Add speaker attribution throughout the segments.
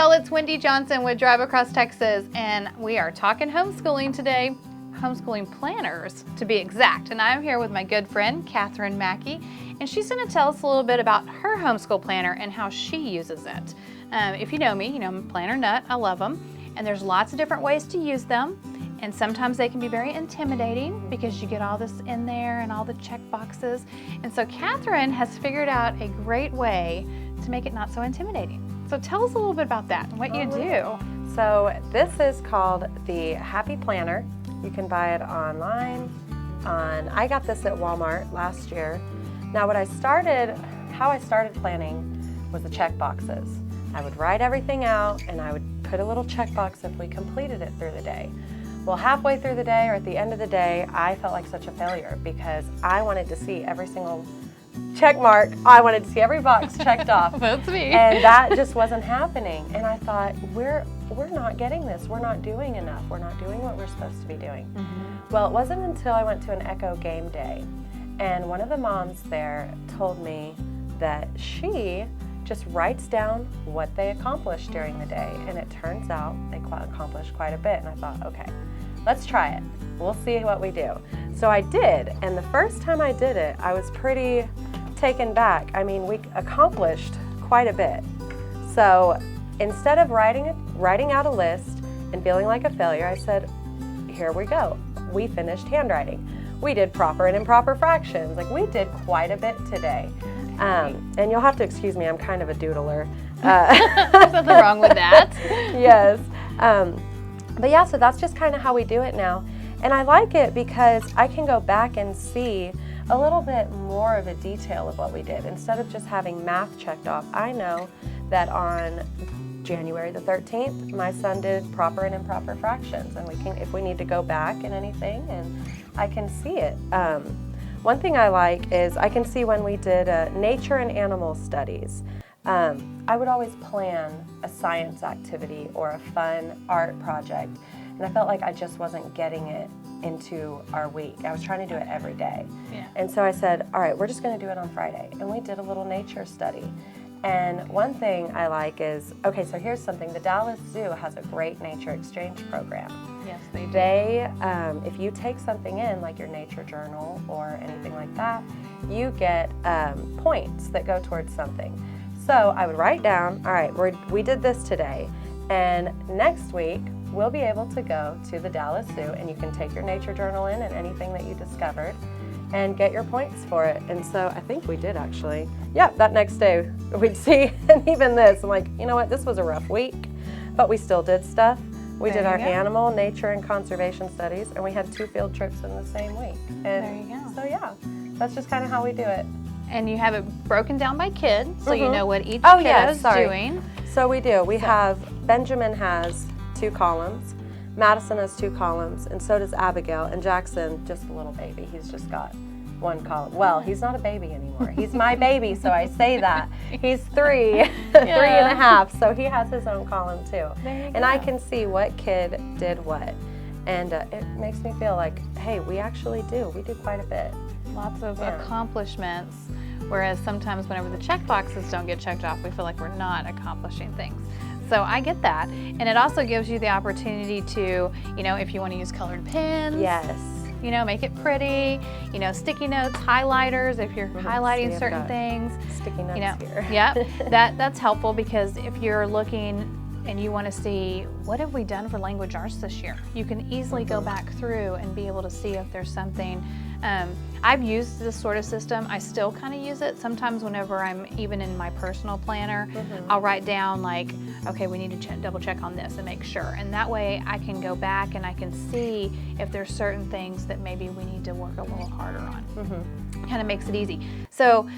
Speaker 1: y'all, it's Wendy Johnson with Drive Across Texas, and we are talking homeschooling today, homeschooling planners to be exact. And I'm here with my good friend, Kathryn Mackey, and she's gonna tell us a little bit about her homeschool planner and how she uses it. If you know me, you know I'm a planner nut, I love them, and there's lots of different ways to use them. And sometimes they can be very intimidating because you get all this in there and all the check boxes. And so Kathryn has figured out a great way to make it not so intimidating. So tell us a little bit about that and what you do.
Speaker 2: So this is called the Happy Planner. You can buy it online. I got this at Walmart last year. Now how I started planning was the check boxes. I would write everything out and I would put a little check box if we completed it through the day. Well, halfway through the day or at the end of the day, I felt like such a failure because I wanted to see every single check mark. I wanted to see every box checked off.
Speaker 1: That's me.
Speaker 2: And that just wasn't happening. And I thought, we're not getting this. We're not doing enough. We're not doing what we're supposed to be doing. Mm-hmm. Well, it wasn't until I went to an Echo game day, and one of the moms there told me that she just writes down what they accomplished during the day, and it turns out they accomplished quite a bit. And I thought, okay, let's try it. We'll see what we do. So I did, and the first time I did it, I was pretty taken back. I mean, we accomplished quite a bit. So instead of writing out a list and feeling like a failure, I said, here we go. We finished handwriting. We did proper and improper fractions. Like, we did quite a bit today. And you'll have to excuse me, I'm kind of a doodler.
Speaker 1: There's nothing wrong with that.
Speaker 2: Yes. But yeah, so that's just kind of how we do it now. And I like it because I can go back and see a little bit more of a detail of what we did. Instead of just having math checked off, I know that on January the 13th, my son did proper and improper fractions. And we can, if we need to go back in anything, and I can see it. One thing I like is I can see when we did nature and animal studies. I would always plan a science activity or a fun art project, and I felt like I just wasn't getting it into our week. I was trying to do it every day. Yeah. And so I said, all right, we're just going to do it on Friday. And we did a little nature study. And one thing I like is, okay, so here's something. The Dallas Zoo has a great nature exchange program.
Speaker 1: Yes, they do.
Speaker 2: If you take something in, like your nature journal or anything like that, you get points that go towards something. So I would write down, all right, we did this today, and next week we'll be able to go to the Dallas Zoo, and you can take your nature journal in and anything that you discovered and get your points for it. And so I think we did actually. Yeah, that next day we'd see, and even this, I'm like, you know what, this was a rough week, but we still did stuff. We did our animal, nature, and conservation studies, and we had 2 field trips in the same week. And there you go. So yeah, that's just kind of how we do it.
Speaker 1: And you have it broken down by kid, so you know what each kid is doing.
Speaker 2: So we do. We have, Benjamin has 2 columns, Madison has 2 columns, and so does Abigail, and Jackson, just a little baby. He's just got 1 column. Well, he's not a baby anymore. He's my baby, so I say that. He's 3, 3.5, so he has his own column too. And I can see what kid did what. And it makes me feel like, hey, we actually do. We do quite a bit.
Speaker 1: Lots of accomplishments, whereas sometimes whenever the check boxes don't get checked off, we feel like we're not accomplishing things. So I get that. And it also gives you the opportunity to, if you want to use colored pens.
Speaker 2: Yes.
Speaker 1: Make it pretty, sticky notes, highlighters, if you're highlighting certain things.
Speaker 2: Sticky notes here.
Speaker 1: Yep, that's helpful because if you're looking and you want to see what have we done for language arts this year, you can easily go back through and be able to see if there's something. I've used this sort of system. I still kind of use it. Sometimes whenever I'm even in my personal planner, I'll write down like, okay, we need to double check on this and make sure. And that way I can go back and I can see if there's certain things that maybe we need to work a little harder on. Kind of makes it easy. So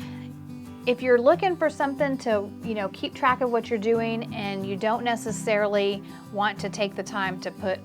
Speaker 1: if you're looking for something to, keep track of what you're doing and you don't necessarily want to take the time to put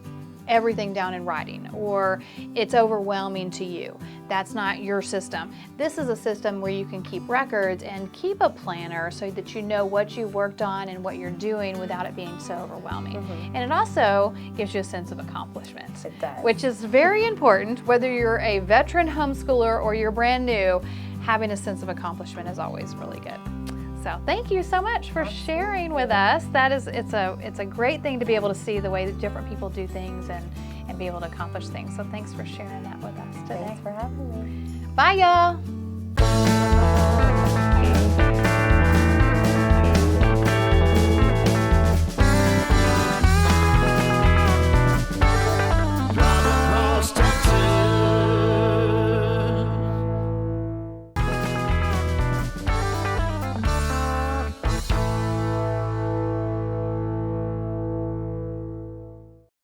Speaker 1: everything down in writing, or it's overwhelming to you, that's not your system. This is a system where you can keep records and keep a planner so that you know what you've worked on and what you're doing without it being so overwhelming. And it also gives you a sense of accomplishment.
Speaker 2: It does.
Speaker 1: Which is very important, whether you're a veteran homeschooler or you're brand new, having a sense of accomplishment is always really good. So thank you so much for sharing with us. It's a great thing to be able to see the way that different people do things and be able to accomplish things. So thanks for sharing that with us today.
Speaker 2: Thanks for having me.
Speaker 1: Bye, y'all.